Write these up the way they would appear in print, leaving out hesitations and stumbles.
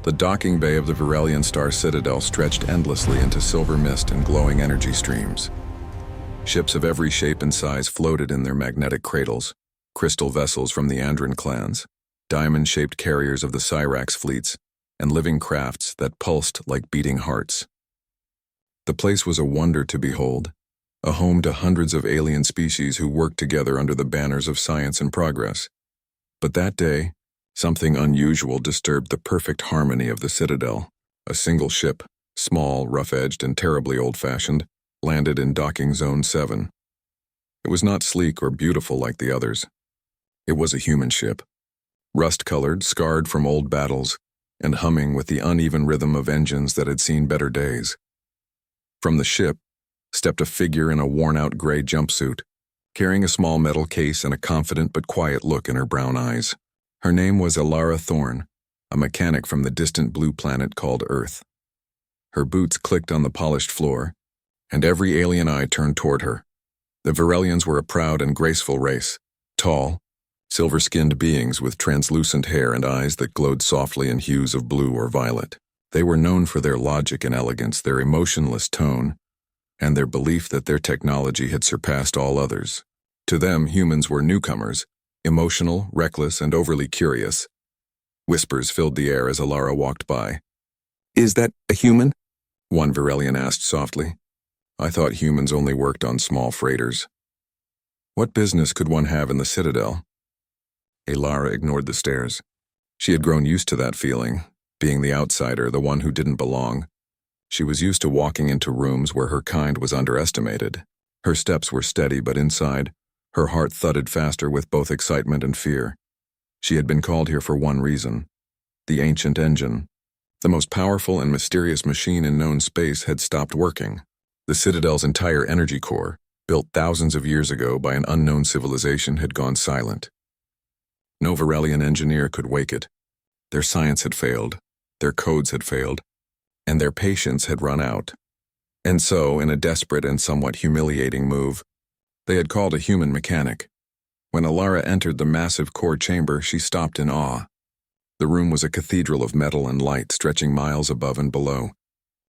The docking bay of the Virelian Star Citadel stretched endlessly into silver mist and glowing energy streams. Ships of every shape and size floated in their magnetic cradles, crystal vessels from the Andran clans, diamond-shaped carriers of the Cyrax fleets, and living crafts that pulsed like beating hearts. The place was a wonder to behold, a home to hundreds of alien species who worked together under the banners of science and progress. But that day, something unusual disturbed the perfect harmony of the Citadel. A single ship, small, rough-edged, and terribly old-fashioned, landed in Docking Zone 7. It was not sleek or beautiful like the others. It was a human ship, rust-colored, scarred from old battles, and humming with the uneven rhythm of engines that had seen better days. From the ship stepped a figure in a worn-out gray jumpsuit, carrying a small metal case and a confident but quiet look in her brown eyes. Her name was Alara Thorne, a mechanic from the distant blue planet called Earth. Her boots clicked on the polished floor, and every alien eye turned toward her. The Virelians were a proud and graceful race, tall, silver-skinned beings with translucent hair and eyes that glowed softly in hues of blue or violet. They were known for their logic and elegance, their emotionless tone, and their belief that their technology had surpassed all others. To them, humans were newcomers, emotional, reckless, and overly curious. Whispers filled the air as Alara walked by. "Is that a human?" one Virelian asked softly. "I thought humans only worked on small freighters." "What business could one have in the Citadel?" Alara ignored the stares. She had grown used to that feeling, being the outsider, the one who didn't belong. She was used to walking into rooms where her kind was underestimated. Her steps were steady, but inside, her heart thudded faster with both excitement and fear. She had been called here for one reason: the ancient engine. The most powerful and mysterious machine in known space had stopped working. The Citadel's entire energy core, built thousands of years ago by an unknown civilization, had gone silent. No Virelian engineer could wake it. Their science had failed, their codes had failed, and their patience had run out. And so, in a desperate and somewhat humiliating move, they had called a human mechanic. When Alara entered the massive core chamber, she stopped in awe. The room was a cathedral of metal and light stretching miles above and below.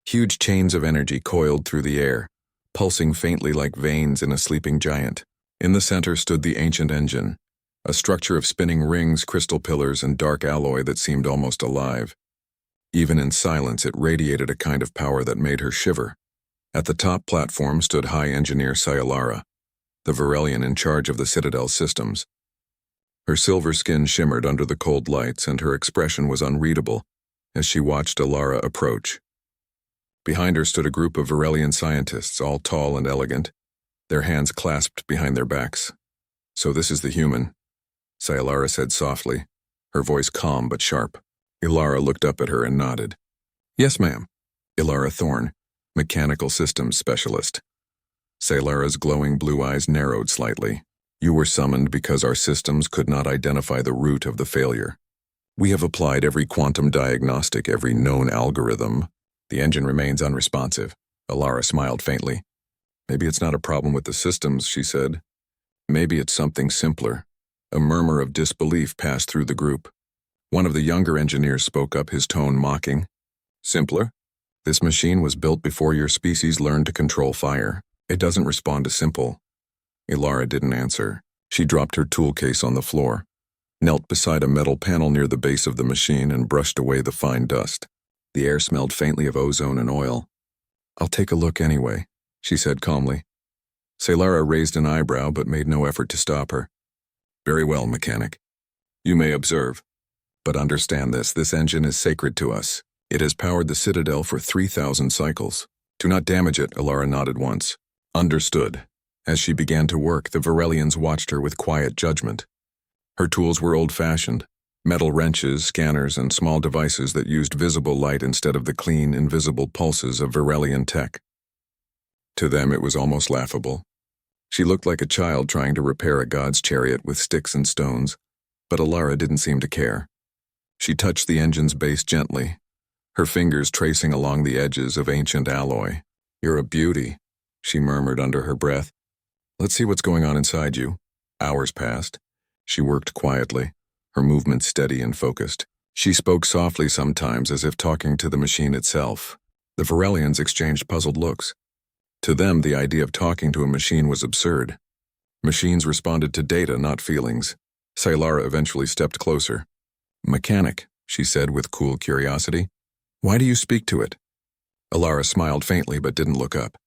Huge chains of energy coiled through the air, pulsing faintly like veins in a sleeping giant. In the center stood the ancient engine, a structure of spinning rings, crystal pillars, and dark alloy that seemed almost alive. Even in silence, it radiated a kind of power that made her shiver. At the top platform stood High Engineer Saylara, the Virelian in charge of the Citadel's systems. Her silver skin shimmered under the cold lights, and her expression was unreadable as she watched Alara approach. Behind her stood a group of Virelian scientists, all tall and elegant, their hands clasped behind their backs. "So this is the human," Saylara said softly, her voice calm but sharp. Alara looked up at her and nodded. "Yes, ma'am." Alara Thorne, Mechanical Systems Specialist. Sayara's glowing blue eyes narrowed slightly. "You were summoned because our systems could not identify the root of the failure. We have applied every quantum diagnostic, every known algorithm. The engine remains unresponsive." Alara smiled faintly. "Maybe it's not a problem with the systems," she said. "Maybe it's something simpler." A murmur of disbelief passed through the group. One of the younger engineers spoke up, his tone mocking. "Simpler? This machine was built before your species learned to control fire. It doesn't respond to simple." Alara didn't answer. She dropped her tool case on the floor, knelt beside a metal panel near the base of the machine, and brushed away the fine dust. The air smelled faintly of ozone and oil. "I'll take a look anyway," she said calmly. Saylara raised an eyebrow but made no effort to stop her. "Very well, mechanic. You may observe. But understand this engine is sacred to us. It has powered the Citadel for 3,000 cycles. Do not damage it," Alara nodded once. "Understood." As she began to work, the Virelians watched her with quiet judgment. Her tools were old-fashioned, metal wrenches, scanners, and small devices that used visible light instead of the clean, invisible pulses of Virelian tech. To them, it was almost laughable. She looked like a child trying to repair a god's chariot with sticks and stones, but Alara didn't seem to care. She touched the engine's base gently, her fingers tracing along the edges of ancient alloy. "You're a beauty," she murmured under her breath. "Let's see what's going on inside you." Hours passed. She worked quietly, her movements steady and focused. She spoke softly sometimes as if talking to the machine itself. The Varelians exchanged puzzled looks. To them, the idea of talking to a machine was absurd. Machines responded to data, not feelings. Saylara eventually stepped closer. "Mechanic," she said with cool curiosity. "Why do you speak to it?" Alara smiled faintly but didn't look up.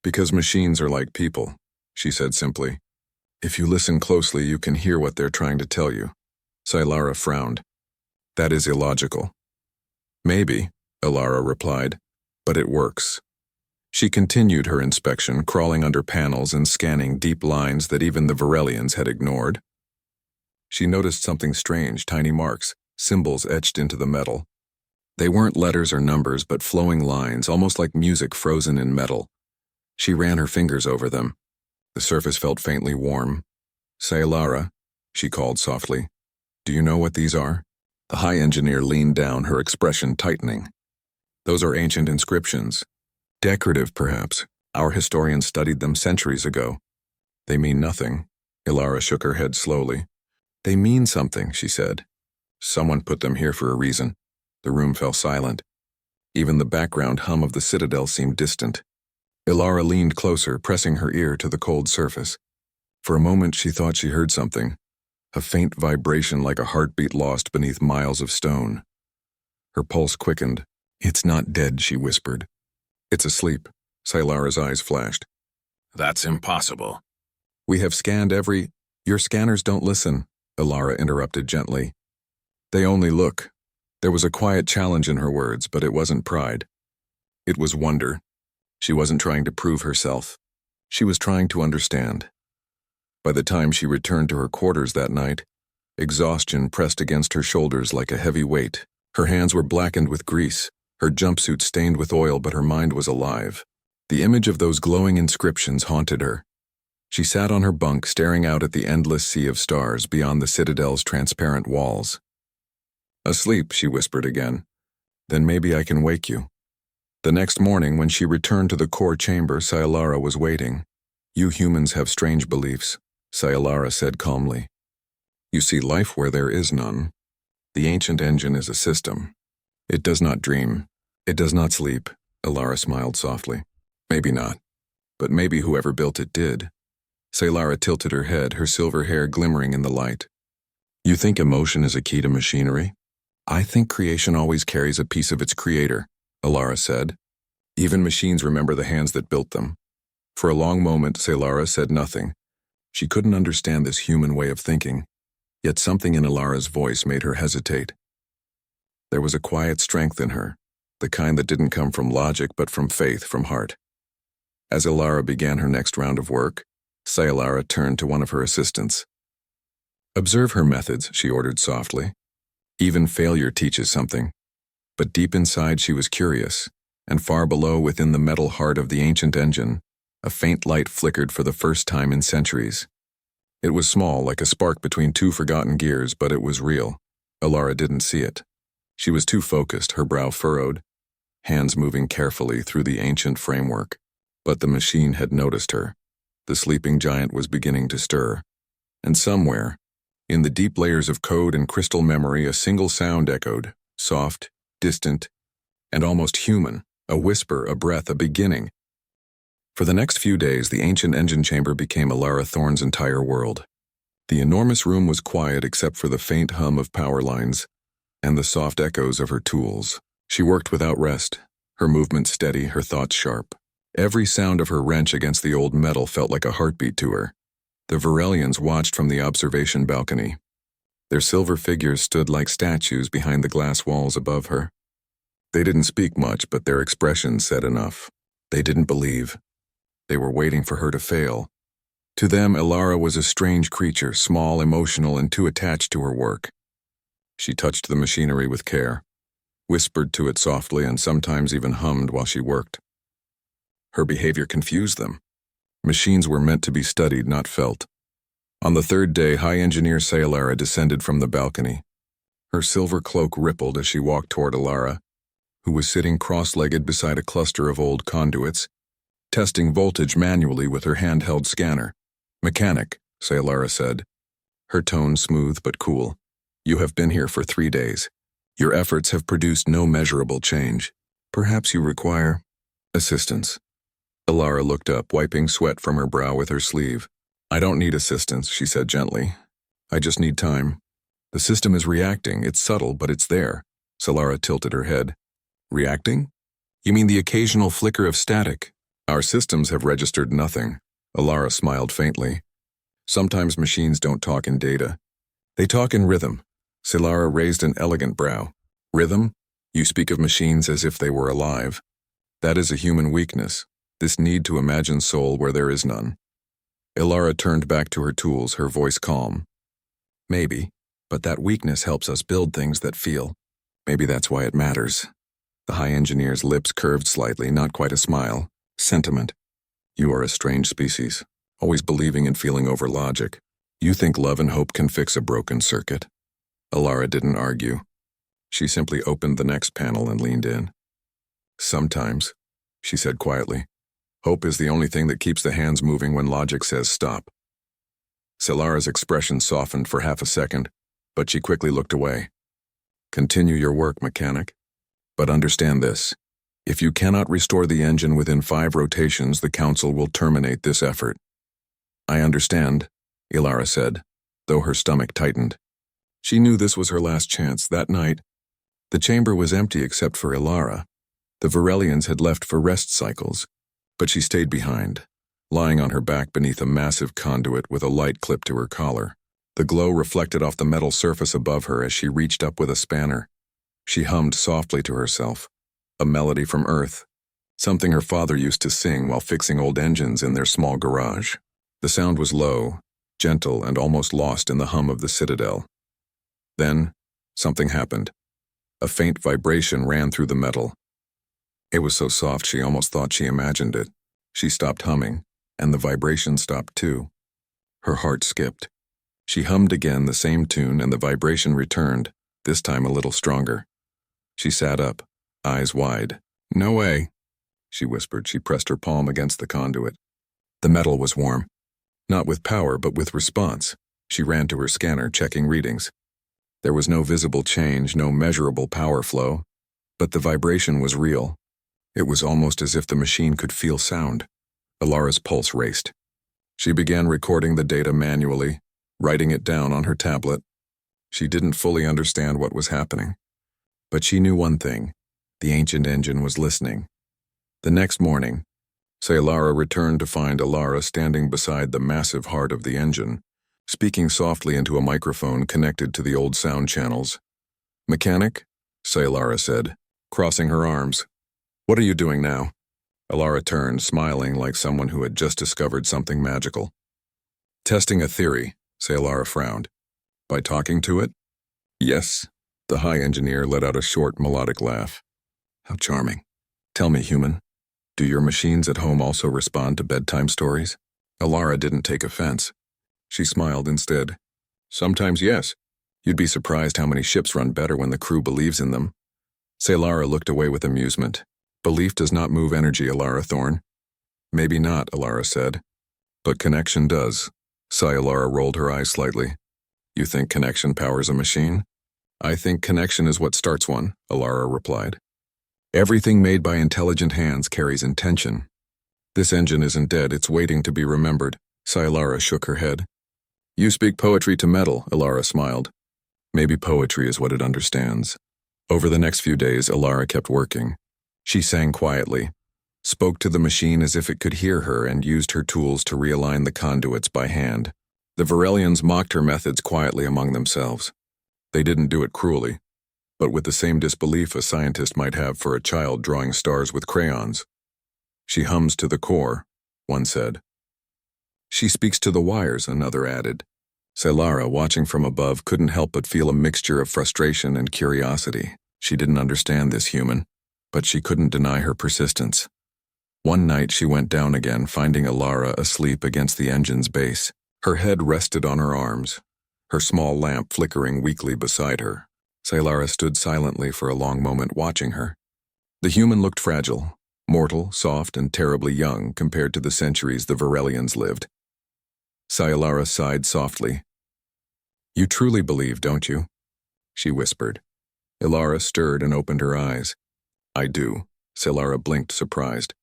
"Because machines are like people," she said simply. "If you listen closely, you can hear what they're trying to tell you." Saylara frowned. "That is illogical." "Maybe," Alara replied, "but it works." She continued her inspection, crawling under panels and scanning deep lines that even the Varelians had ignored. She noticed something strange, tiny marks, symbols etched into the metal. They weren't letters or numbers, but flowing lines, almost like music frozen in metal. She ran her fingers over them. The surface felt faintly warm. "Saylara," she called softly. "Do you know what these are?" The high engineer leaned down, her expression tightening. "Those are ancient inscriptions. Decorative, perhaps. Our historians studied them centuries ago." "They mean nothing." Ilara shook her head slowly. "They mean something," she said. "Someone put them here for a reason." The room fell silent. Even the background hum of the citadel seemed distant. Ilara leaned closer, pressing her ear to the cold surface. For a moment she thought she heard something, a faint vibration like a heartbeat lost beneath miles of stone. Her pulse quickened. "It's not dead," she whispered. "It's asleep." Sailara's eyes flashed. "That's impossible." "We have scanned every—" "Your scanners don't listen," Ilara interrupted gently. "They only look." There was a quiet challenge in her words, but it wasn't pride. It was wonder. She wasn't trying to prove herself. She was trying to understand. By the time she returned to her quarters that night, exhaustion pressed against her shoulders like a heavy weight. Her hands were blackened with grease, her jumpsuit stained with oil, but her mind was alive. The image of those glowing inscriptions haunted her. She sat on her bunk, staring out at the endless sea of stars beyond the citadel's transparent walls. "Asleep," she whispered again. "Then maybe I can wake you." The next morning, when she returned to the core chamber, Saylara was waiting. "You humans have strange beliefs," Saylara said calmly. "You see life where there is none. The ancient engine is a system. It does not dream. It does not sleep." Alara smiled softly. "Maybe not. But maybe whoever built it did." Saylara tilted her head, her silver hair glimmering in the light. "You think emotion is a key to machinery?" "I think creation always carries a piece of its creator," Alara said. "Even machines remember the hands that built them." For a long moment, Saylara said nothing. She couldn't understand this human way of thinking, yet something in Alara's voice made her hesitate. There was a quiet strength in her, the kind that didn't come from logic but from faith, from heart. As Alara began her next round of work, Saylara turned to one of her assistants. "Observe her methods," she ordered softly. "Even failure teaches something." But deep inside she was curious, and far below within the metal heart of the ancient engine, a faint light flickered for the first time in centuries. It was small, like a spark between two forgotten gears, but it was real. Alara didn't see it. She was too focused, her brow furrowed, hands moving carefully through the ancient framework. But the machine had noticed her. The sleeping giant was beginning to stir. And somewhere, in the deep layers of code and crystal memory, a single sound echoed, soft, distant, and almost human, a whisper, a breath, a beginning. For the next few days, the ancient engine chamber became Alara Thorne's entire world. The enormous room was quiet except for the faint hum of power lines and the soft echoes of her tools. She worked without rest, her movements steady, her thoughts sharp. Every sound of her wrench against the old metal felt like a heartbeat to her. The Varelians watched from the observation balcony. Their silver figures stood like statues behind the glass walls above her. They didn't speak much, but their expressions said enough. They didn't believe. They were waiting for her to fail. To them, Alara was a strange creature, small, emotional, and too attached to her work. She touched the machinery with care, whispered to it softly, and sometimes even hummed while she worked. Her behavior confused them. Machines were meant to be studied, not felt. On the third day, High Engineer Saylara descended from the balcony. Her silver cloak rippled as she walked toward Alara, who was sitting cross-legged beside a cluster of old conduits, testing voltage manually with her handheld scanner. "Mechanic," Saylara said, her tone smooth but cool. "You have been here for 3 days. Your efforts have produced no measurable change. Perhaps you require assistance. Alara looked up, wiping sweat from her brow with her sleeve. I don't need assistance, she said gently. I just need time. The system is reacting. It's subtle, but it's there. Solara tilted her head. Reacting? You mean the occasional flicker of static? Our systems have registered nothing. Alara smiled faintly. Sometimes machines don't talk in data. They talk in rhythm. Solara raised an elegant brow. Rhythm? You speak of machines as if they were alive. That is a human weakness, this need to imagine soul where there is none. Alara turned back to her tools, her voice calm. Maybe, but that weakness helps us build things that feel. Maybe that's why it matters. The high engineer's lips curved slightly, not quite a smile. Sentiment. You are a strange species, always believing and feeling over logic. You think love and hope can fix a broken circuit. Alara didn't argue. She simply opened the next panel and leaned in. Sometimes, she said quietly, hope is the only thing that keeps the hands moving when logic says stop. Solara's expression softened for half a second, but she quickly looked away. Continue your work, mechanic. But understand this. If you cannot restore the engine within 5 rotations, the Council will terminate this effort. I understand, Alara said, though her stomach tightened. She knew this was her last chance. That night, the chamber was empty except for Alara. The Varelians had left for rest cycles, but she stayed behind, lying on her back beneath a massive conduit with a light clipped to her collar. The glow reflected off the metal surface above her as she reached up with a spanner. She hummed softly to herself, a melody from Earth, something her father used to sing while fixing old engines in their small garage. The sound was low, gentle, and almost lost in the hum of the citadel. Then, something happened. A faint vibration ran through the metal. It was so soft she almost thought she imagined it. She stopped humming, and the vibration stopped too. Her heart skipped. She hummed again the same tune, and the vibration returned, this time a little stronger. She sat up, eyes wide. No way, she whispered. She pressed her palm against the conduit. The metal was warm. Not with power, but with response. She ran to her scanner, checking readings. There was no visible change, no measurable power flow, but the vibration was real. It was almost as if the machine could feel sound. Alara's pulse raced. She began recording the data manually, writing it down on her tablet. She didn't fully understand what was happening, but she knew one thing. The ancient engine was listening. The next morning, Alara returned to find Alara standing beside the massive heart of the engine, speaking softly into a microphone connected to the old sound channels. Mechanic, Alara said, crossing her arms. What are you doing now? Alara turned, smiling like someone who had just discovered something magical. Testing a theory, Alara frowned. By talking to it? Yes. The high engineer let out a short, melodic laugh. How charming. Tell me, human, do your machines at home also respond to bedtime stories? Alara didn't take offense. She smiled instead. Sometimes yes. You'd be surprised how many ships run better when the crew believes in them. Alara looked away with amusement. Belief does not move energy, Alara Thorne. Maybe not, Alara said. But connection does. Alara rolled her eyes slightly. You think connection powers a machine? I think connection is what starts one, Alara replied. Everything made by intelligent hands carries intention. This engine isn't dead, it's waiting to be remembered. Alara shook her head. You speak poetry to metal, Alara smiled. Maybe poetry is what it understands. Over the next few days, Alara kept working. She sang quietly, spoke to the machine as if it could hear her, and used her tools to realign the conduits by hand. The Varelians mocked her methods quietly among themselves. They didn't do it cruelly, but with the same disbelief a scientist might have for a child drawing stars with crayons. She hums to the core, one said. She speaks to the wires, another added. Alara, watching from above, couldn't help but feel a mixture of frustration and curiosity. She didn't understand this human, but she couldn't deny her persistence. One night she went down again, finding Alara asleep against the engine's base. Her head rested on her arms, her small lamp flickering weakly beside her. Alara stood silently for a long moment, watching her. The human looked fragile, mortal, soft, and terribly young compared to the centuries the Varelians lived. Alara sighed softly. You truly believe, don't you? She whispered. Ilara stirred and opened her eyes. I do. Ilara blinked, surprised.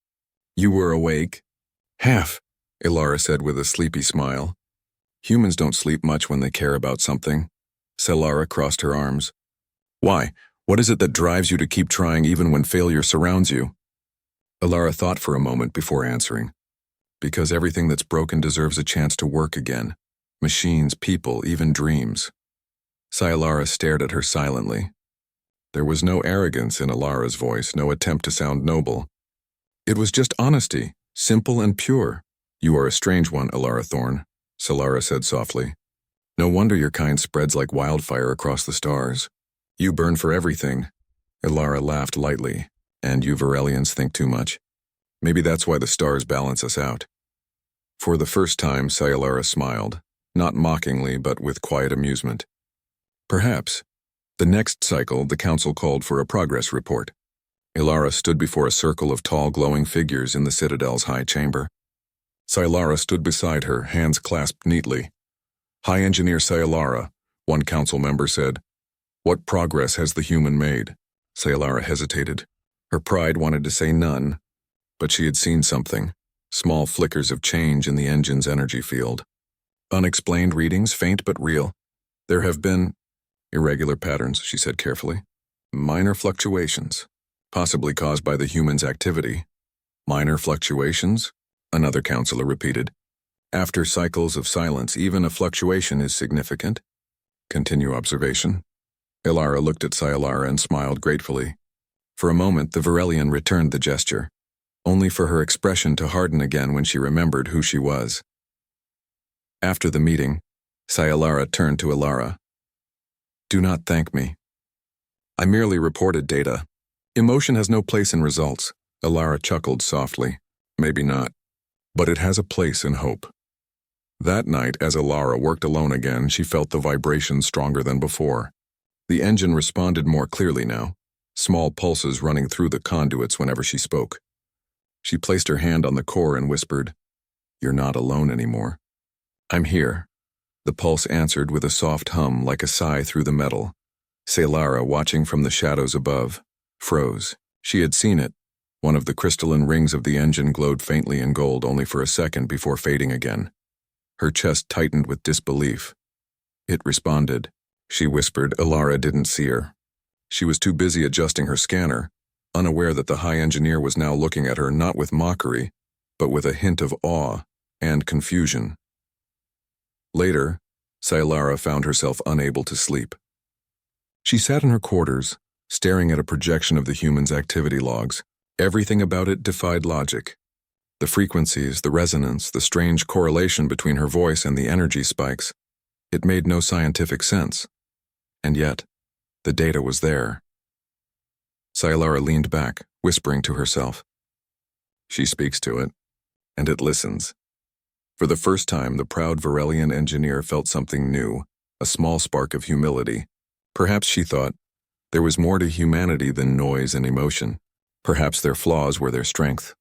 You were awake? Half, Ilara said with a sleepy smile. Humans don't sleep much when they care about something. Ilara crossed her arms. Why? What is it that drives you to keep trying even when failure surrounds you? Ilara thought for a moment before answering. Because everything that's broken deserves a chance to work again. Machines, people, even dreams. Ilara stared at her silently. There was no arrogance in Ilara's voice, no attempt to sound noble. It was just honesty, simple and pure. You are a strange one, Ilara Thorne, Ilara said softly. No wonder your kind spreads like wildfire across the stars. You burn for everything. Ilara laughed lightly. And you Varelians think too much. Maybe that's why the stars balance us out. For the first time, Ilara smiled, not mockingly but with quiet amusement. Perhaps. The next cycle, the council called for a progress report. Ilara stood before a circle of tall, glowing figures in the Citadel's high chamber. Ilara stood beside her, hands clasped neatly. High Engineer Ilara, one council member said. What progress has the human made? Ilara hesitated. Her pride wanted to say none, but she had seen something, small flickers of change in the engine's energy field. Unexplained readings, faint but real. There have been irregular patterns, she said carefully. Minor fluctuations, possibly caused by the human's activity. Minor fluctuations? Another counselor repeated. After cycles of silence, even a fluctuation is significant. Continue observation. Ilara looked at Ilara and smiled gratefully. For a moment, the Varelian returned the gesture, only for her expression to harden again when she remembered who she was. After the meeting, Ilara turned to Ilara. Do not thank me. I merely reported data. Emotion has no place in results. Ilara chuckled softly. Maybe not. But it has a place in hope. That night, as Ilara worked alone again, she felt the vibration stronger than before. The engine responded more clearly now, small pulses running through the conduits whenever she spoke. She placed her hand on the core and whispered, You're not alone anymore. I'm here. The pulse answered with a soft hum like a sigh through the metal. Ilara, watching from the shadows above, froze. She had seen it. One of the crystalline rings of the engine glowed faintly in gold only for a second before fading again. Her chest tightened with disbelief. It responded. She whispered. Ilara didn't see her. She was too busy adjusting her scanner, unaware that the high engineer was now looking at her not with mockery, but with a hint of awe and confusion. Later, Ilara found herself unable to sleep. She sat in her quarters, staring at a projection of the human's activity logs. Everything about it defied logic. The frequencies, the resonance, the strange correlation between her voice and the energy spikes. It made no scientific sense. And yet, the data was there. Ilara leaned back, whispering to herself. She speaks to it, and it listens. For the first time, the proud Varelian engineer felt something new, a small spark of humility. Perhaps, she thought, there was more to humanity than noise and emotion. Perhaps their flaws were their strength.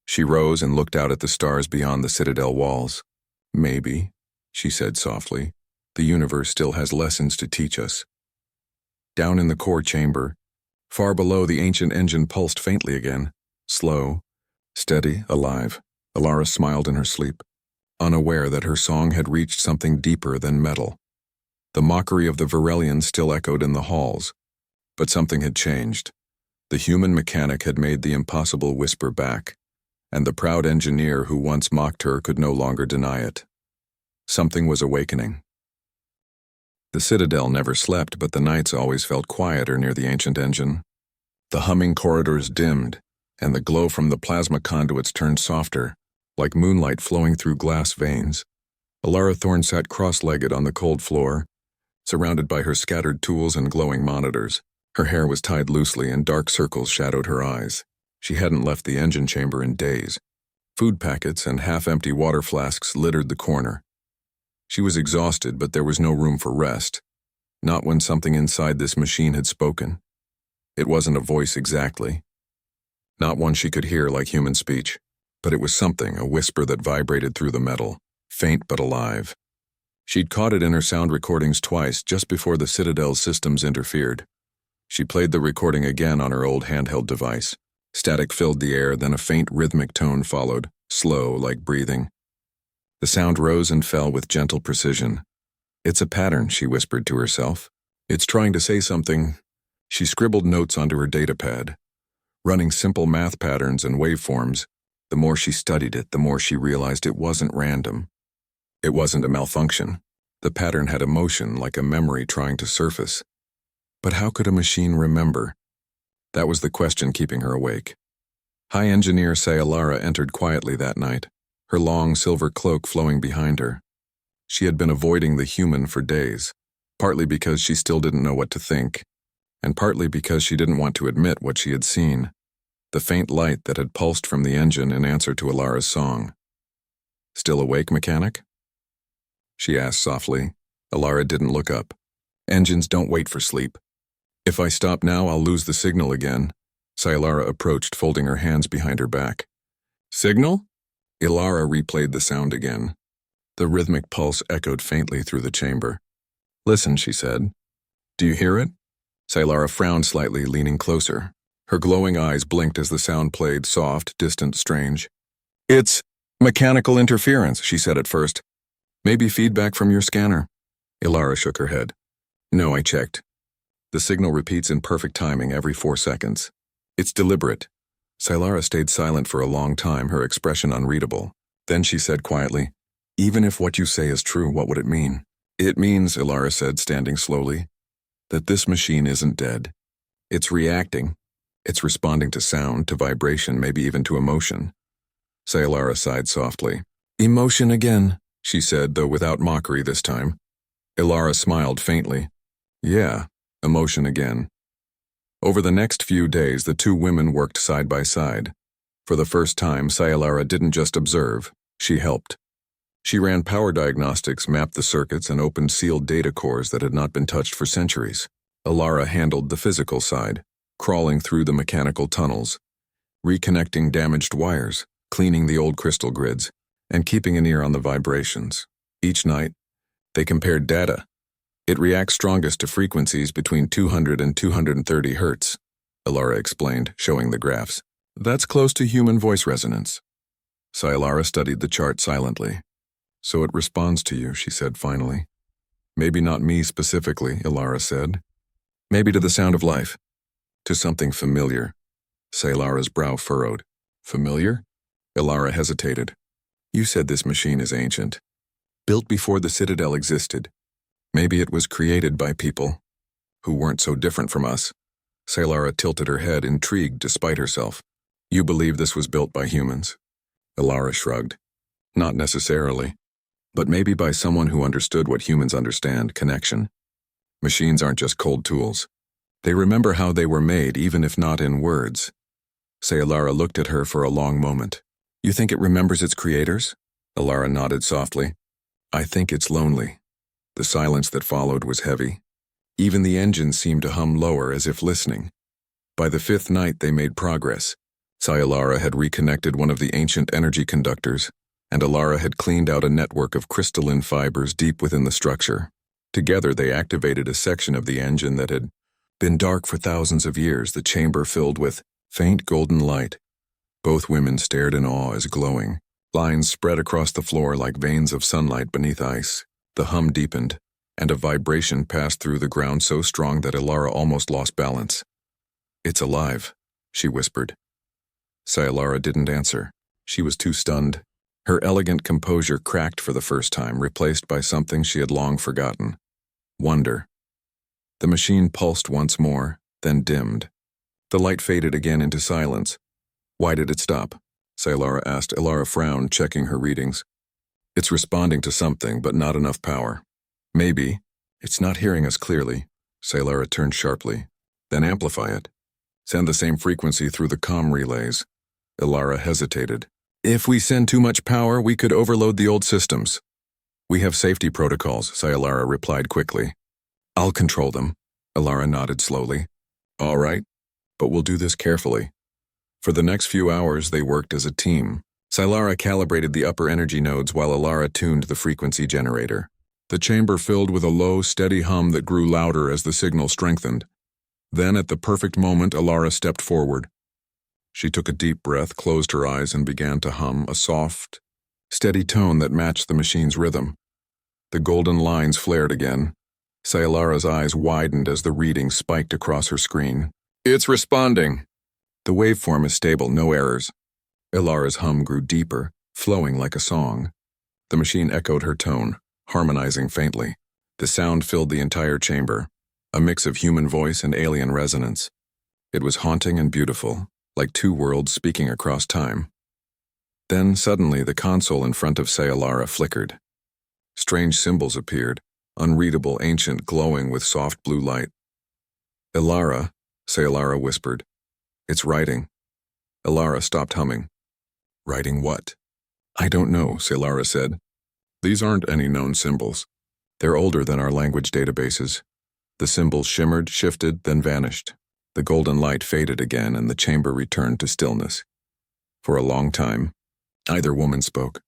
She rose and looked out at the stars beyond the citadel walls. Maybe, she said softly, the universe still has lessons to teach us. Down in the core chamber, far below, the ancient engine pulsed faintly again, slow, steady, alive. Ilara smiled in her sleep, unaware that her song had reached something deeper than metal. The mockery of the Varelians still echoed in the halls, but something had changed. The human mechanic had made the impossible whisper back, and the proud engineer who once mocked her could no longer deny it. Something was awakening. The citadel never slept, but the nights always felt quieter near the ancient engine. The humming corridors dimmed, and the glow from the plasma conduits turned softer, like moonlight flowing through glass veins. Ilara Thorne sat cross-legged on the cold floor, surrounded by her scattered tools and glowing monitors. Her hair was tied loosely and dark circles shadowed her eyes. She hadn't left the engine chamber in days. Food packets and half-empty water flasks littered the corner. She was exhausted, but there was no room for rest. Not when something inside this machine had spoken. It wasn't a voice exactly. Not one she could hear like human speech. But it was something, a whisper that vibrated through the metal, faint but alive. She'd caught it in her sound recordings twice just before the Citadel's systems interfered. She played the recording again on her old handheld device. Static filled the air, then a faint rhythmic tone followed, slow like breathing. The sound rose and fell with gentle precision. "It's a pattern," she whispered to herself. "It's trying to say something." She scribbled notes onto her datapad, running simple math patterns and waveforms. The more she studied it, the more she realized it wasn't random. It wasn't a malfunction. The pattern had emotion, like a memory trying to surface. But how could a machine remember? That was the question keeping her awake. High Engineer Saylara entered quietly that night, her long silver cloak flowing behind her. She had been avoiding the human for days, partly because she still didn't know what to think, and partly because she didn't want to admit what she had seen, the faint light that had pulsed from the engine in answer to Alara's song. "Still awake, mechanic?" she asked softly. Alara didn't look up. "Engines don't wait for sleep. If I stop now, I'll lose the signal again." Saylara approached, folding her hands behind her back. "Signal?" Alara replayed the sound again. The rhythmic pulse echoed faintly through the chamber. "Listen," she said. "Do you hear it?" Saylara frowned slightly, leaning closer. Her glowing eyes blinked as the sound played, soft, distant, strange. "It's mechanical interference," she said at first. "Maybe feedback from your scanner." Alara shook her head. "No, I checked. The signal repeats in perfect timing every 4 seconds. It's deliberate." Saylara stayed silent for a long time, her expression unreadable. Then she said quietly, "Even if what you say is true, what would it mean?" "It means," Alara said, standing slowly, "that this machine isn't dead. It's reacting. It's responding to sound, to vibration, maybe even to emotion." Saylara sighed softly. "Emotion again," she said, though without mockery this time. Alara smiled faintly. "Yeah, emotion again." Over the next few days, the two women worked side by side. For the first time, Saylara didn't just observe, she helped. She ran power diagnostics, mapped the circuits, and opened sealed data cores that had not been touched for centuries. Alara handled the physical side, crawling through the mechanical tunnels, reconnecting damaged wires, cleaning the old crystal grids, and keeping an ear on the vibrations. Each night, they compared data. "It reacts strongest to frequencies between 200 and 230 hertz, Alara explained, showing the graphs. "That's close to human voice resonance." Saylara studied the chart silently. "So it responds to you," she said finally. "Maybe not me specifically," Alara said. "Maybe to the sound of life. To something familiar." Sayalara's brow furrowed. "Familiar?" Alara hesitated. "You said this machine is ancient. Built before the Citadel existed. Maybe it was created by people who weren't so different from us." Saylara tilted her head, intrigued despite herself. "You believe this was built by humans?" Alara shrugged. "Not necessarily. But maybe by someone who understood what humans understand, connection. Machines aren't just cold tools. They remember how they were made, even if not in words." Saylara looked at her for a long moment. "You think it remembers its creators?" Alara nodded softly. "I think it's lonely." The silence that followed was heavy. Even the engines seemed to hum lower, as if listening. By the 5th night, they made progress. Saylara had reconnected one of the ancient energy conductors, and Alara had cleaned out a network of crystalline fibers deep within the structure. Together, they activated a section of the engine that had been dark for thousands of years, the chamber filled with faint golden light. Both women stared in awe as glowing lines spread across the floor like veins of sunlight beneath ice. The hum deepened, and a vibration passed through the ground so strong that Alara almost lost balance. "It's alive," she whispered. Saylara didn't answer. She was too stunned. Her elegant composure cracked for the first time, replaced by something she had long forgotten. Wonder. The machine pulsed once more, then dimmed. The light faded again into silence. "Why did it stop?" Saylara asked. Alara frowned, checking her readings. "It's responding to something, but not enough power. Maybe. It's not hearing us clearly." Saylara turned sharply. "Then amplify it. Send the same frequency through the comm relays." Alara hesitated. "If we send too much power, we could overload the old systems." "We have safety protocols," Saylara replied quickly. "I'll control them." Alara nodded slowly. "All right, but we'll do this carefully." For the next few hours, they worked as a team. Saylara calibrated the upper energy nodes while Alara tuned the frequency generator. The chamber filled with a low, steady hum that grew louder as the signal strengthened. Then, at the perfect moment, Alara stepped forward. She took a deep breath, closed her eyes, and began to hum a soft, steady tone that matched the machine's rhythm. The golden lines flared again. Sayalara's eyes widened as the reading spiked across her screen. It's responding. The waveform is stable, no errors. Ilara's hum grew deeper, flowing like a song. The machine echoed her tone, harmonizing faintly. The sound filled the entire chamber, a mix of human voice and alien resonance. It was haunting and beautiful, like two worlds speaking across time. Then, suddenly, the console in front of Sayalara flickered. Strange symbols appeared, unreadable, ancient, glowing with soft blue light. Ilara, Sayalara whispered. It's writing. Ilara stopped humming. Writing what? I don't know, Sayalara said. These aren't any known symbols. They're older than our language databases. The symbols shimmered, shifted, then vanished. The golden light faded again and the chamber returned to stillness. For a long time, neither woman spoke.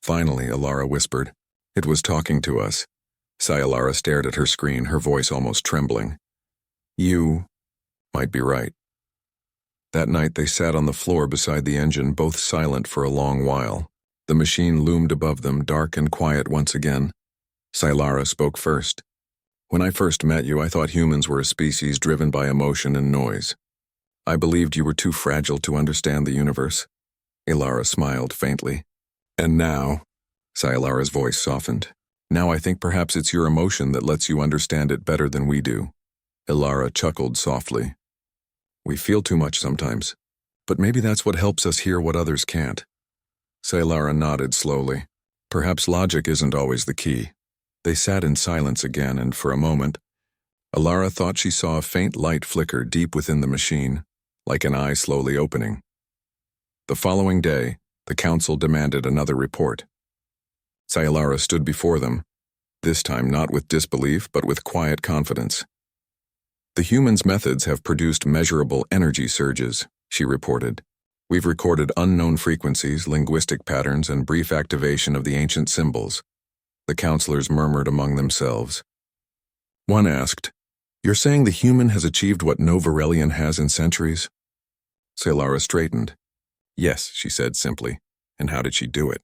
Finally, Ilara whispered. It was talking to us. Sayalara stared at her screen, her voice almost trembling. You might be right. That night they sat on the floor beside the engine, both silent for a long while. The machine loomed above them, dark and quiet once again. Sayalara spoke first. When I first met you, I thought humans were a species driven by emotion and noise. I believed you were too fragile to understand the universe. Ilara smiled faintly. And now, Sayalara's voice softened. Now I think perhaps it's your emotion that lets you understand it better than we do. Ilara chuckled softly. We feel too much sometimes, but maybe that's what helps us hear what others can't. Saylara nodded slowly. Perhaps logic isn't always the key. They sat in silence again, and for a moment, Ilara thought she saw a faint light flicker deep within the machine, like an eye slowly opening. The following day, the council demanded another report. Sayallara stood before them, this time not with disbelief but with quiet confidence. The humans' methods have produced measurable energy surges, she reported. We've recorded unknown frequencies, linguistic patterns, and brief activation of the ancient symbols. The counselors murmured among themselves. One asked, You're saying the human has achieved what no Varelian has in centuries? Saylara straightened. Yes, she said simply. And how did she do it?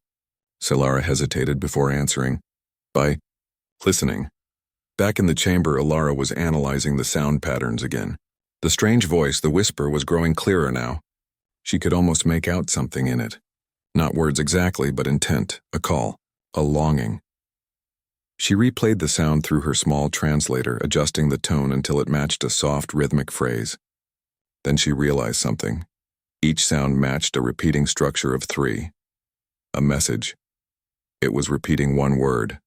Saylara hesitated before answering. By listening. Back in the chamber, Ilara was analyzing the sound patterns again. The strange voice, the whisper, was growing clearer now. She could almost make out something in it. Not words exactly, but intent, a call, a longing. She replayed the sound through her small translator, adjusting the tone until it matched a soft, rhythmic phrase. Then she realized something. Each sound matched a repeating structure of 3. A message. It was repeating one word.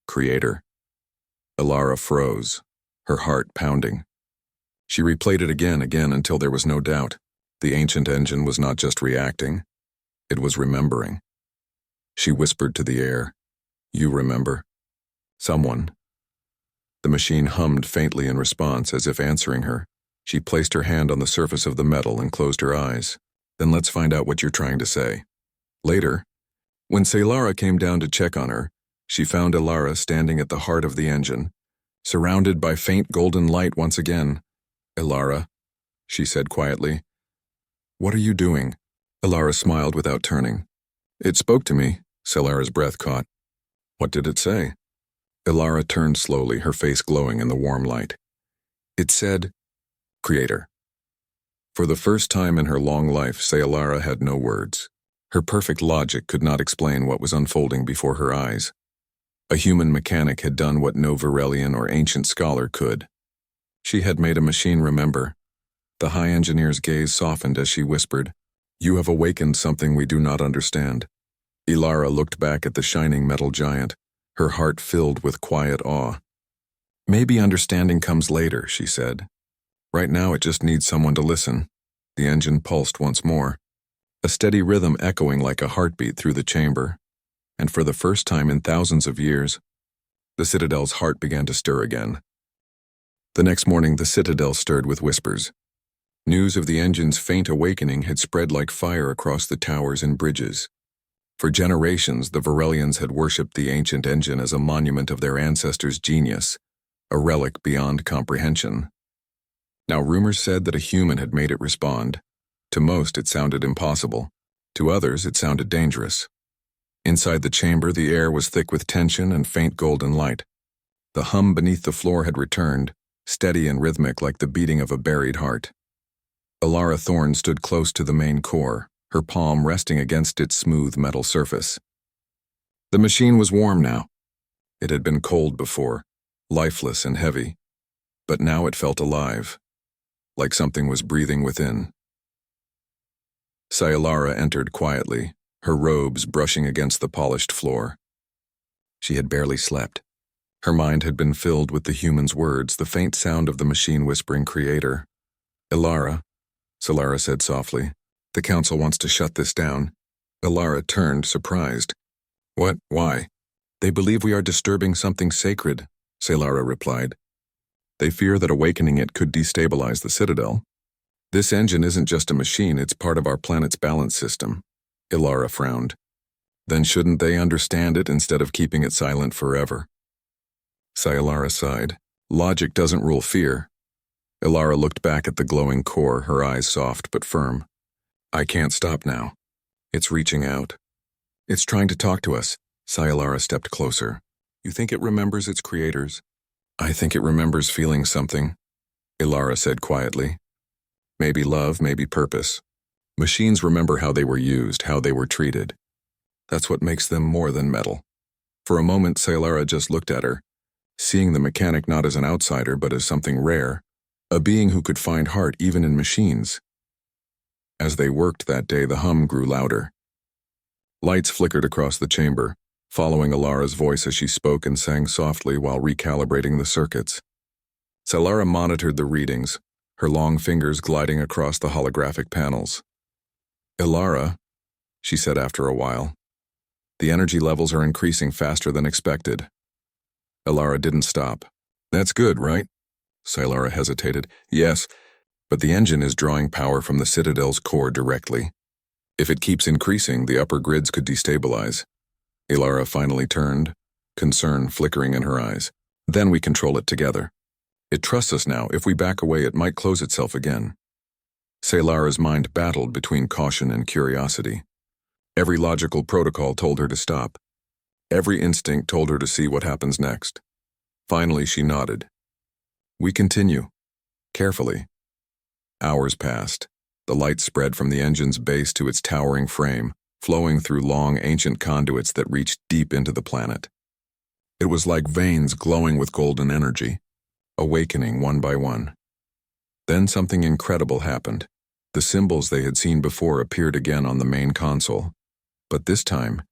Creator. Ilara froze, her heart pounding. She replayed it again until there was no doubt. The ancient engine was not just reacting, it was remembering. She whispered to the air, You remember? Someone. The machine hummed faintly in response, as if answering her. She placed her hand on the surface of the metal and closed her eyes. Then let's find out what you're trying to say. Later, when Saylara came down to check on her, she found Ilara standing at the heart of the engine, surrounded by faint golden light once again. Ilara, she said quietly. What are you doing? Ilara smiled without turning. It spoke to me, Saylara's breath caught. What did it say? Ilara turned slowly, her face glowing in the warm light. It said, Creator. For the first time in her long life, Saylara had no words. Her perfect logic could not explain what was unfolding before her eyes. A human mechanic had done what no Varelian or ancient scholar could. She had made a machine remember. The high engineer's gaze softened as she whispered, You have awakened something we do not understand. Ilara looked back at the shining metal giant, her heart filled with quiet awe. Maybe understanding comes later, she said. Right now it just needs someone to listen. The engine pulsed once more, a steady rhythm echoing like a heartbeat through the chamber. And for the first time in thousands of years, the Citadel's heart began to stir again. The next morning, the Citadel stirred with whispers. News of the engine's faint awakening had spread like fire across the towers and bridges. For generations, the Varelians had worshipped the ancient engine as a monument of their ancestors' genius, a relic beyond comprehension. Now, rumors said that a human had made it respond. To most, it sounded impossible. To others, it sounded dangerous. Inside the chamber, the air was thick with tension and faint golden light. The hum beneath the floor had returned, steady and rhythmic like the beating of a buried heart. Alara Thorne stood close to the main core, her palm resting against its smooth metal surface. The machine was warm now. It had been cold before, lifeless and heavy, but now it felt alive, like something was breathing within. Scilara entered quietly, her robes brushing against the polished floor. She had barely slept. Her mind had been filled with the human's words, the faint sound of the machine whispering creator. "Ilara," Solara said softly, "the council wants to shut this down." Ilara turned, surprised. "What? Why?" "They believe we are disturbing something sacred," Solara replied. "They fear that awakening it could destabilize the Citadel. This engine isn't just a machine, it's part of our planet's balance system." Ilara frowned. "Then shouldn't they understand it instead of keeping it silent forever?" Scilara sighed. "Logic doesn't rule fear." Ilara looked back at the glowing core, her eyes soft but firm. "I can't stop now. It's reaching out. It's trying to talk to us." Scilara stepped closer. "You think it remembers its creators?" "I think it remembers feeling something," Ilara said quietly. "Maybe love, maybe purpose. Machines remember how they were used, how they were treated. That's what makes them more than metal." For a moment, Scilara just looked at her, seeing the mechanic not as an outsider but as something rare, a being who could find heart even in machines. As they worked that day, the hum grew louder. Lights flickered across the chamber, following Ilara's voice as she spoke and sang softly while recalibrating the circuits. Scilara monitored the readings, her long fingers gliding across the holographic panels. "Ilara," she said after a while, "the energy levels are increasing faster than expected." Ilara didn't stop. "That's good, right?" Scilara hesitated. "Yes, but the engine is drawing power from the Citadel's core directly. If it keeps increasing, the upper grids could destabilize." Ilara finally turned, concern flickering in her eyes. "Then we control it together. It trusts us now. If we back away, it might close itself again." Sciara's mind battled between caution and curiosity. Every logical protocol told her to stop. Every instinct told her to see what happens next. Finally, she nodded. "We continue. Carefully." Hours passed. The light spread from the engine's base to its towering frame, flowing through long, ancient conduits that reached deep into the planet. It was like veins glowing with golden energy, awakening one by one. Then something incredible happened. The symbols they had seen before appeared again on the main console. But this time,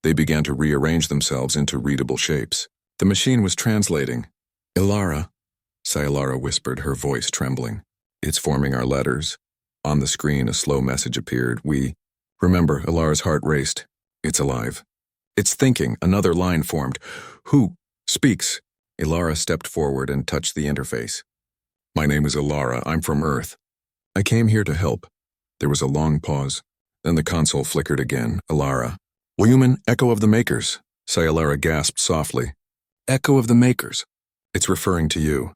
they began to rearrange themselves into readable shapes. The machine was translating. "Ilara," Scilara whispered, her voice trembling. "It's forming our letters." On the screen, a slow message appeared. Remember, Ilara's heart raced. "It's alive. It's thinking." Another line formed. "Who speaks?" Ilara stepped forward and touched the interface. "My name is Ilara. I'm from Earth. I came here to help." There was a long pause. Then the console flickered again. "Ilara." "Human, Echo of the Makers," Scilara gasped softly. "Echo of the Makers." "It's referring to you."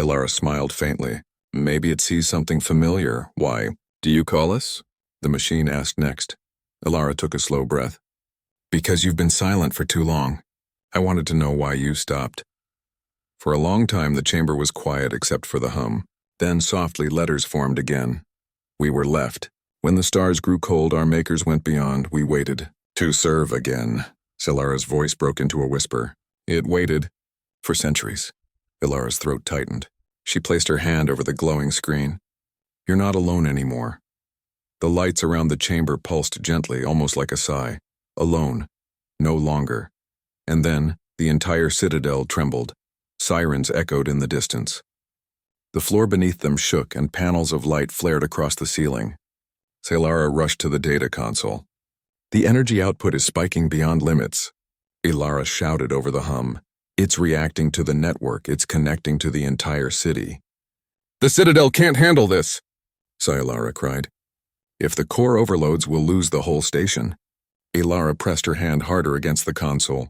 Ilara smiled faintly. "Maybe it sees something familiar. Why do you call us?" the machine asked next. Ilara took a slow breath. "Because you've been silent for too long. I wanted to know why you stopped." For a long time the chamber was quiet except for the hum. Then softly letters formed again. "We were left. When the stars grew cold, our makers went beyond. We waited. To serve again." Sciara's voice broke into a whisper. "It waited. For centuries." Ilara's throat tightened. She placed her hand over the glowing screen. "You're not alone anymore." The lights around the chamber pulsed gently, almost like a sigh. Alone. No longer. And then, the entire citadel trembled. Sirens echoed in the distance. The floor beneath them shook and panels of light flared across the ceiling. Scilara rushed to the data console. "The energy output is spiking beyond limits." Ilara shouted over the hum. "It's reacting to the network. It's connecting to the entire city." "The Citadel can't handle this!" Scilara cried. "If the core overloads, we'll lose the whole station." Ilara pressed her hand harder against the console.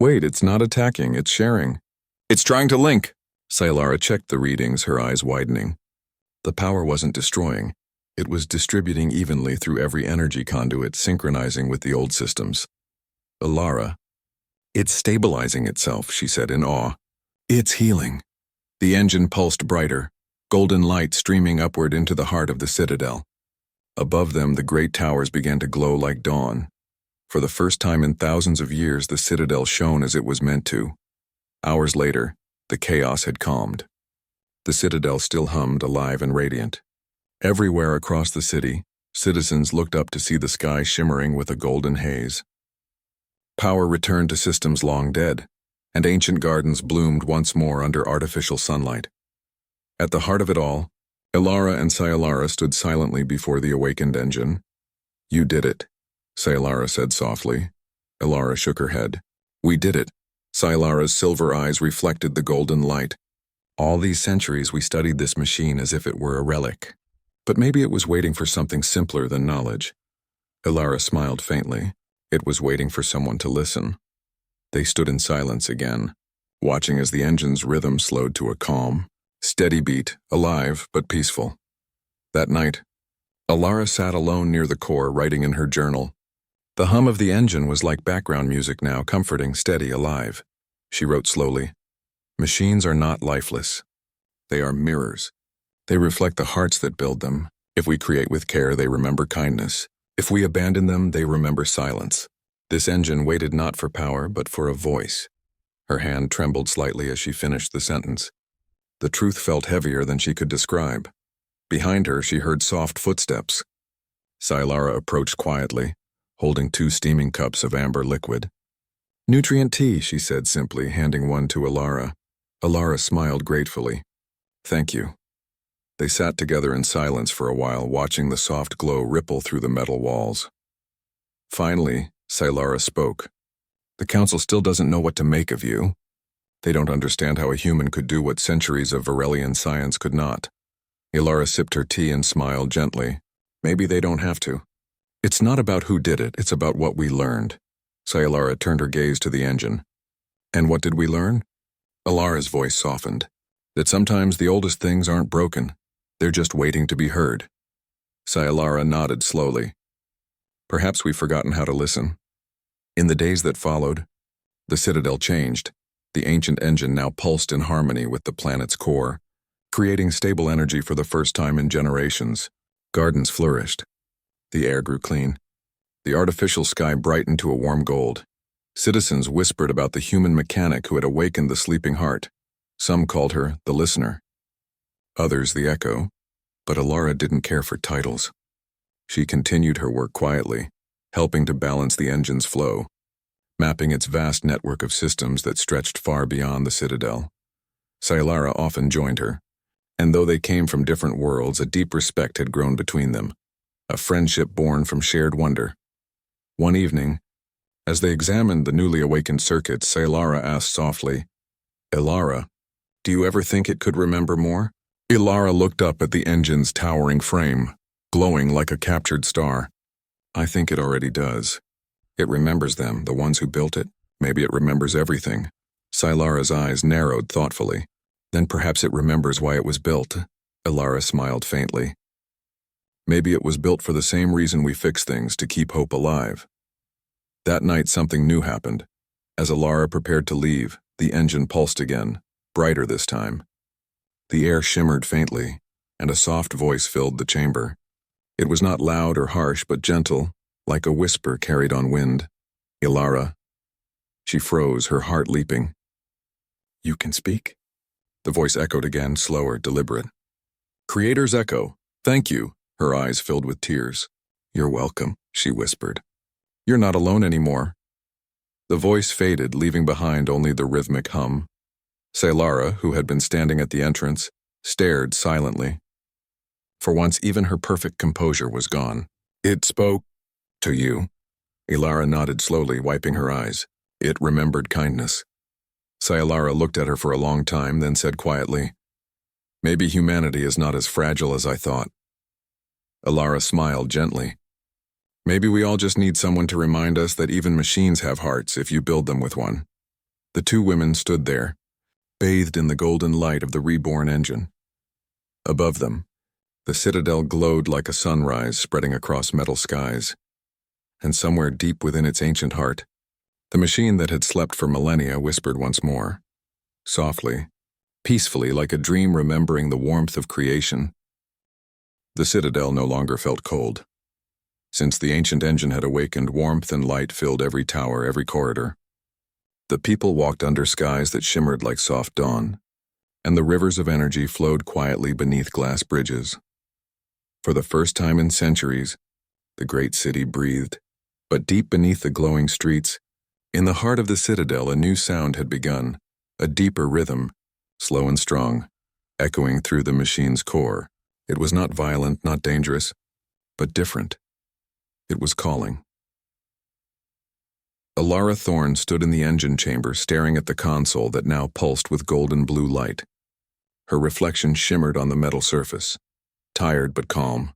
"Wait, it's not attacking, it's sharing." "It's trying to link." Scilara checked the readings, her eyes widening. The power wasn't destroying. It was distributing evenly through every energy conduit, synchronizing with the old systems. Alara, "It's stabilizing itself," she said in awe. "It's healing." The engine pulsed brighter, golden light streaming upward into the heart of the citadel. Above them, the great towers began to glow like dawn. For the first time in thousands of years, the citadel shone as it was meant to. Hours later, the chaos had calmed. The citadel still hummed, alive and radiant. Everywhere across the city, citizens looked up to see the sky shimmering with a golden haze. Power returned to systems long dead, and ancient gardens bloomed once more under artificial sunlight. At the heart of it all, Ilara and Scilara stood silently before the awakened engine. "You did it," Scilara said softly. Ilara shook her head. "We did it." Scialara's silver eyes reflected the golden light. "All these centuries we studied this machine as if it were a relic. But maybe it was waiting for something simpler than knowledge." Ilara smiled faintly. It was waiting for someone to listen. They stood in silence again, watching as the engine's rhythm slowed to a calm, steady beat, alive but peaceful. That night, Ilara sat alone near the core, writing in her journal. The hum of the engine was like background music now, comforting, steady, alive. She wrote slowly, "Machines are not lifeless. They are mirrors. They reflect the hearts that build them. If we create with care, they remember kindness. If we abandon them, they remember silence." This engine waited not for power, but for a voice. Her hand trembled slightly as she finished the sentence. The truth felt heavier than she could describe. Behind her, she heard soft footsteps. Scilara approached quietly, holding 2 steaming cups of amber liquid. "Nutrient tea," she said simply, handing one to Ilara. Ilara smiled gratefully. "Thank you." They sat together in silence for a while, watching the soft glow ripple through the metal walls. Finally, Scilara spoke. "The Council still doesn't know what to make of you. They don't understand how a human could do what centuries of Varelian science could not." Ilara sipped her tea and smiled gently. "Maybe they don't have to. It's not about who did it, it's about what we learned." Scilara turned her gaze to the engine. "And what did we learn?" Ilara's voice softened. "That sometimes the oldest things aren't broken. They're just waiting to be heard." Scilara nodded slowly. "Perhaps we've forgotten how to listen." In the days that followed, the citadel changed. The ancient engine now pulsed in harmony with the planet's core, creating stable energy for the first time in generations. Gardens flourished. The air grew clean. The artificial sky brightened to a warm gold. Citizens whispered about the human mechanic who had awakened the sleeping heart. Some called her the listener, others the echo, but Ilara didn't care for titles. She continued her work quietly, helping to balance the engine's flow, mapping its vast network of systems that stretched far beyond the citadel. Scilara often joined her, and though they came from different worlds, a deep respect had grown between them, a friendship born from shared wonder. One evening, as they examined the newly awakened circuits, Scilara asked softly, "Ilara, do you ever think it could remember more?" Ilara looked up at the engine's towering frame, glowing like a captured star. "I think it already does. It remembers them, the ones who built it. Maybe it remembers everything." Scialara's eyes narrowed thoughtfully. "Then perhaps it remembers why it was built." Ilara smiled faintly. "Maybe it was built for the same reason we fix things, to keep hope alive." That night something new happened. As Ilara prepared to leave, the engine pulsed again, brighter this time. The air shimmered faintly, and a soft voice filled the chamber. It was not loud or harsh, but gentle, like a whisper carried on wind. "Ilara." She froze, her heart leaping. "You can speak?" The voice echoed again, slower, deliberate. "Creator's echo. Thank you." Her eyes filled with tears. "You're welcome," she whispered. "You're not alone anymore." The voice faded, leaving behind only the rhythmic hum. Scilara, who had been standing at the entrance, stared silently. For once, even her perfect composure was gone. "It spoke to you." Ilara nodded slowly, wiping her eyes. "It remembered kindness." Scilara looked at her for a long time, then said quietly, "Maybe humanity is not as fragile as I thought." Ilara smiled gently. "Maybe we all just need someone to remind us that even machines have hearts if you build them with one." The 2 women stood there, bathed in the golden light of the reborn engine. Above them, The citadel glowed like a sunrise spreading across metal skies. And somewhere deep within its ancient heart, the machine that had slept for millennia whispered once more. Softly, peacefully, like a dream remembering the warmth of creation. The citadel no longer felt cold. Since the ancient engine had awakened, warmth and light filled every tower, every corridor. The people walked under skies that shimmered like soft dawn, and the rivers of energy flowed quietly beneath glass bridges. For the first time in centuries, the great city breathed. But deep beneath the glowing streets, in the heart of the citadel, a new sound had begun, a deeper rhythm, slow and strong, echoing through the machine's core. It was not violent, not dangerous, but different. It was calling. Alara Thorne stood in the engine chamber, staring at the console that now pulsed with golden blue light. Her reflection shimmered on the metal surface, tired but calm,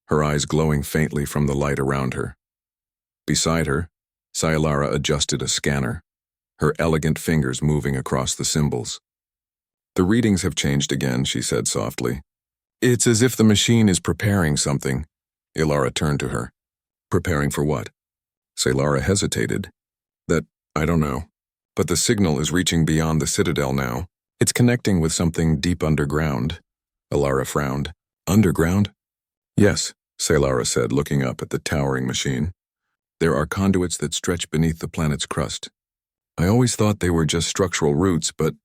her eyes glowing faintly from the light around her. Beside her, Scilara adjusted a scanner, her elegant fingers moving across the symbols. "The readings have changed again," she said softly. "It's as if the machine is preparing something." Ilara turned to her. "Preparing for what?" Scilara hesitated. I don't know. But the signal is reaching beyond the citadel now. It's connecting with something deep underground." Ilara frowned. "Underground?" "Yes," Scilara said, looking up at the towering machine. "There are conduits that stretch beneath the planet's crust. I always thought they were just structural roots, but—"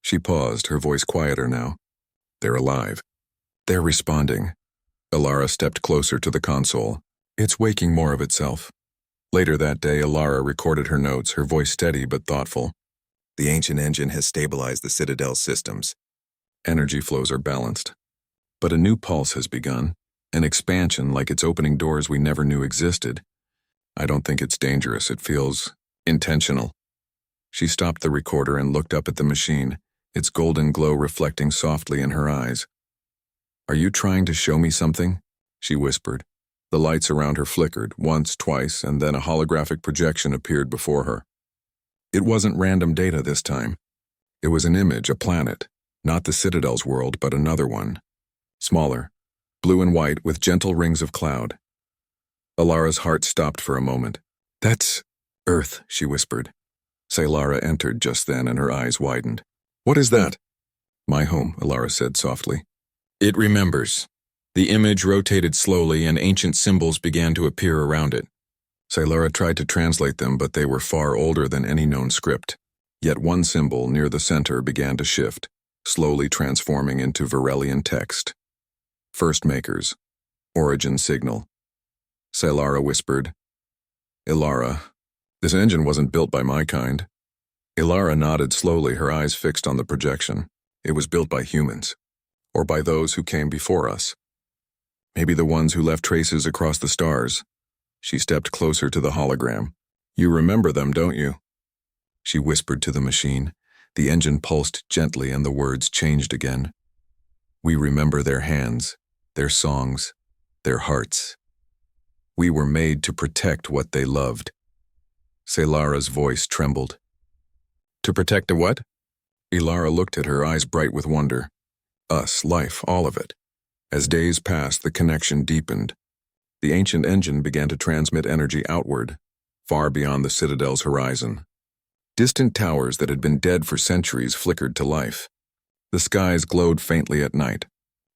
She paused, her voice quieter now. "They're alive. They're responding." Ilara stepped closer to the console. "It's waking more of itself." Later that day, Ilara recorded her notes, her voice steady but thoughtful. "The ancient engine has stabilized the Citadel's systems. Energy flows are balanced. But a new pulse has begun, an expansion like it's opening doors we never knew existed. I don't think it's dangerous, it feels intentional." She stopped the recorder and looked up at the machine, its golden glow reflecting softly in her eyes. "Are you trying to show me something?" she whispered. The lights around her flickered, once, twice, and then a holographic projection appeared before her. It wasn't random data this time. It was an image, a planet, not the Citadel's world, but another one. Smaller, blue and white with gentle rings of cloud. Alara's heart stopped for a moment. "That's Earth," she whispered. Scilara entered just then and her eyes widened. "What is that?" "My home," Alara said softly. "It remembers." The image rotated slowly and ancient symbols began to appear around it. Scilara tried to translate them, but they were far older than any known script. Yet one symbol near the center began to shift, slowly transforming into Varelian text. "First Makers. Origin Signal." Scilara whispered, "Ilara, this engine wasn't built by my kind." Ilara nodded slowly, her eyes fixed on the projection. "It was built by humans, or by those who came before us. Maybe the ones who left traces across the stars." She stepped closer to the hologram. "You remember them, don't you?" She whispered to the machine. The engine pulsed gently and the words changed again. "We remember their hands, their songs, their hearts. We were made to protect what they loved." Sciara's voice trembled. "To protect a what?" Ilara looked at her, eyes bright with wonder. "Us, life, all of it." As days passed, the connection deepened. The ancient engine began to transmit energy outward, far beyond the Citadel's horizon. Distant towers that had been dead for centuries flickered to life. The skies glowed faintly at night,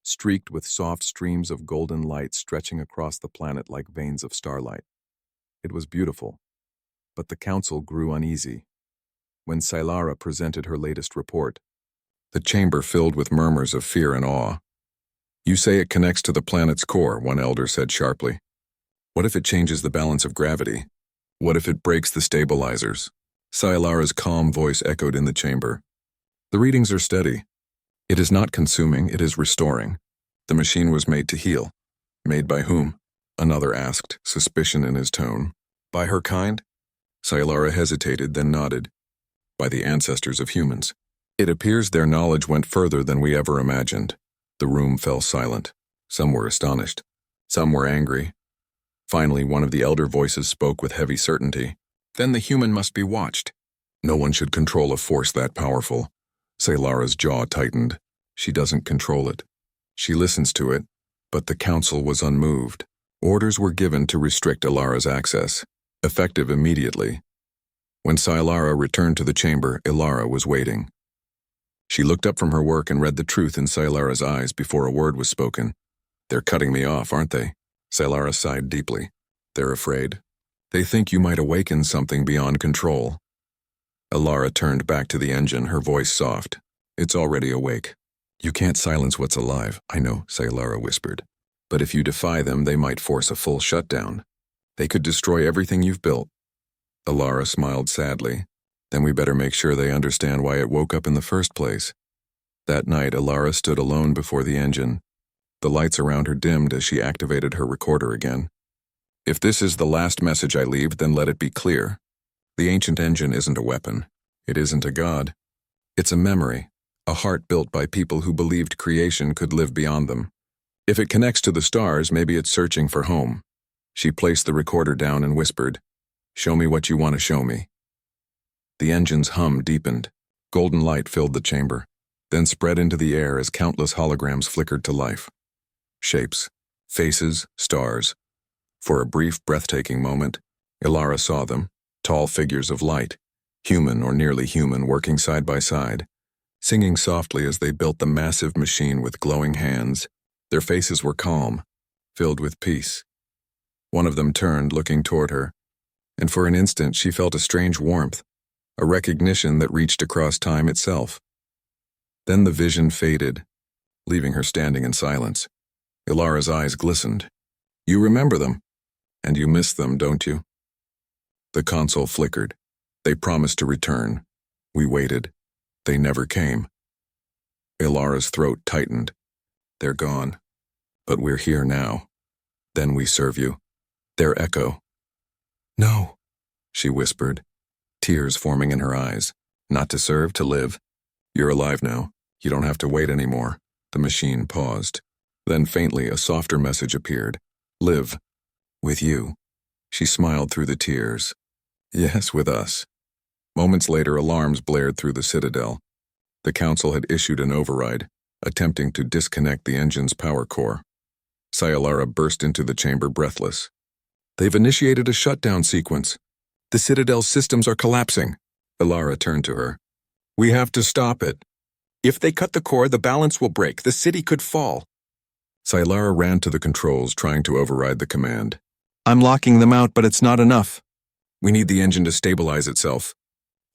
streaked with soft streams of golden light stretching across the planet like veins of starlight. It was beautiful, but the council grew uneasy. When Scilara presented her latest report, the chamber filled with murmurs of fear and awe. "You say it connects to the planet's core," one elder said sharply. "What if it changes the balance of gravity? What if it breaks the stabilizers?" Sciara's calm voice echoed in the chamber. "The readings are steady. It is not consuming, it is restoring. The machine was made to heal." "Made by whom?" another asked, suspicion in his tone. "By her kind?" Sciara hesitated, then nodded. "By the ancestors of humans. It appears their knowledge went further than we ever imagined." The room fell silent. Some were astonished. Some were angry. Finally, one of the elder voices spoke with heavy certainty. "Then the human must be watched." "No one should control a force that powerful." Sciara's jaw tightened. "She doesn't control it. She listens to it, But the council was unmoved. Orders were given to restrict Ilara's access, effective immediately. When Scilara returned to the chamber, Ilara was waiting. She looked up from her work and read the truth in Sciara's eyes before a word was spoken. "They're cutting me off, aren't they?" Scilara sighed deeply. "They're afraid. They think you might awaken something beyond control." Ilara turned back to the engine, her voice soft. "It's already awake. You can't silence what's alive, I know," Scilara whispered. "But if you defy them, they might force a full shutdown. They could destroy everything you've built." Ilara smiled sadly. "Then we better make sure they understand why it woke up in the first place." That night, Ilara stood alone before the engine. The lights around her dimmed as she activated her recorder again. "If this is the last message I leave, then let it be clear. The ancient engine isn't a weapon. It isn't a god. It's a memory, a heart built by people who believed creation could live beyond them. If it connects to the stars, maybe it's searching for home." She placed the recorder down and whispered, "Show me what you want to show me." The engine's hum deepened. Golden light filled the chamber, then spread into the air as countless holograms flickered to life. Shapes, faces, stars. For a brief, breathtaking moment, Ilara saw them, tall figures of light, human or nearly human, working side by side, singing softly as they built the massive machine with glowing hands. Their faces were calm, filled with peace. One of them turned, looking toward her, and for an instant she felt a strange warmth, a recognition that reached across time itself. Then the vision faded, leaving her standing in silence. Ilara's eyes glistened. "You remember them, and you miss them, don't you?" The console flickered. "They promised to return. We waited. They never came." Ilara's throat tightened. "They're gone. But we're here now. Then we serve you. Their echo." "No," she whispered, tears forming in her eyes. "Not to serve, to live. You're alive now. You don't have to wait anymore." The machine paused. Then faintly a softer message appeared. "Live. With you." She smiled through the tears. "Yes, with us." Moments later, alarms blared through the citadel. The council had issued an override, attempting to disconnect the engine's power core. Scilara burst into the chamber breathless. "They've initiated a shutdown sequence. The citadel's systems are collapsing." Ilara turned to her. "We have to stop it. If they cut the core, the balance will break. The city could fall." Scilara ran to the controls, trying to override the command. "I'm locking them out, but it's not enough. We need the engine to stabilize itself."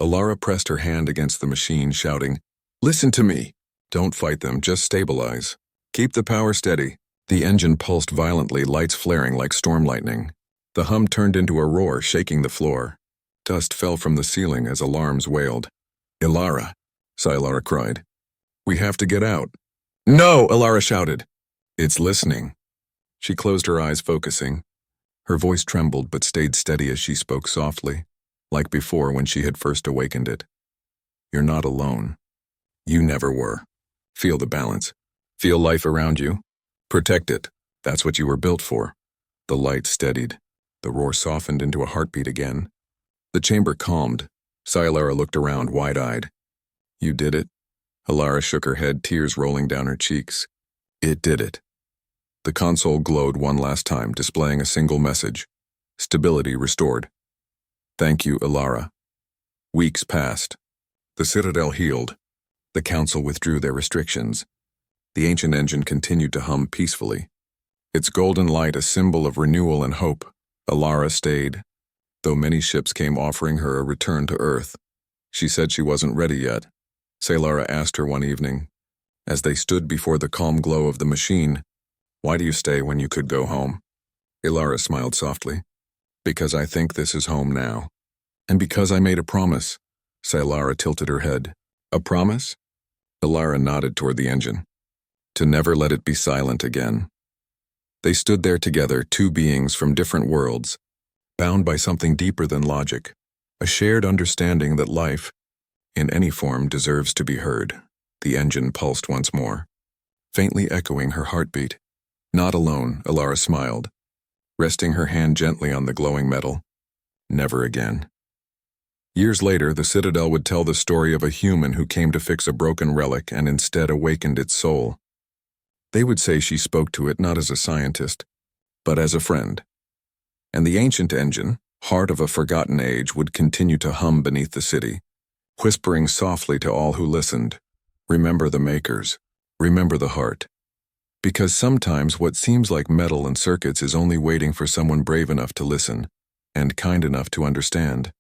Ilara pressed her hand against the machine, shouting, "Listen to me. Don't fight them, just stabilize. Keep the power steady." The engine pulsed violently, lights flaring like storm lightning. The hum turned into a roar, shaking the floor. Dust fell from the ceiling as alarms wailed. "Ilara," Scilara cried. "We have to get out." "No!" Ilara shouted. "It's listening." She closed her eyes, focusing. Her voice trembled but stayed steady as she spoke softly, like before when she had first awakened it. "You're not alone. You never were. Feel the balance. Feel life around you. Protect it. That's what you were built for." The light steadied. The roar softened into a heartbeat again. The chamber calmed. Scilara looked around, wide-eyed. "You did it?" Ilara shook her head, tears rolling down her cheeks. "It did it." The console glowed one last time, displaying a single message. Stability restored. "Thank you, Ilara." Weeks passed. The citadel healed. The council withdrew their restrictions. The ancient engine continued to hum peacefully. Its golden light a symbol of renewal and hope. Ilara stayed, though many ships came offering her a return to Earth. She said she wasn't ready yet. Scilara asked her one evening, as they stood before the calm glow of the machine, "Why do you stay when you could go home?" Ilara smiled softly. "Because I think this is home now. And because I made a promise." Scilara tilted her head. "A promise?" Ilara nodded toward the engine. "To never let it be silent again." They stood there together, two beings from different worlds, bound by something deeper than logic, a shared understanding that life, in any form, deserves to be heard. The engine pulsed once more, faintly echoing her heartbeat. "Not alone," Ilara smiled, resting her hand gently on the glowing metal. "Never again." Years later, the Citadel would tell the story of a human who came to fix a broken relic and instead awakened its soul. They would say she spoke to it not as a scientist, but as a friend. And the ancient engine, heart of a forgotten age, would continue to hum beneath the city, whispering softly to all who listened, "Remember the makers. Remember the heart." Because sometimes what seems like metal and circuits is only waiting for someone brave enough to listen and kind enough to understand.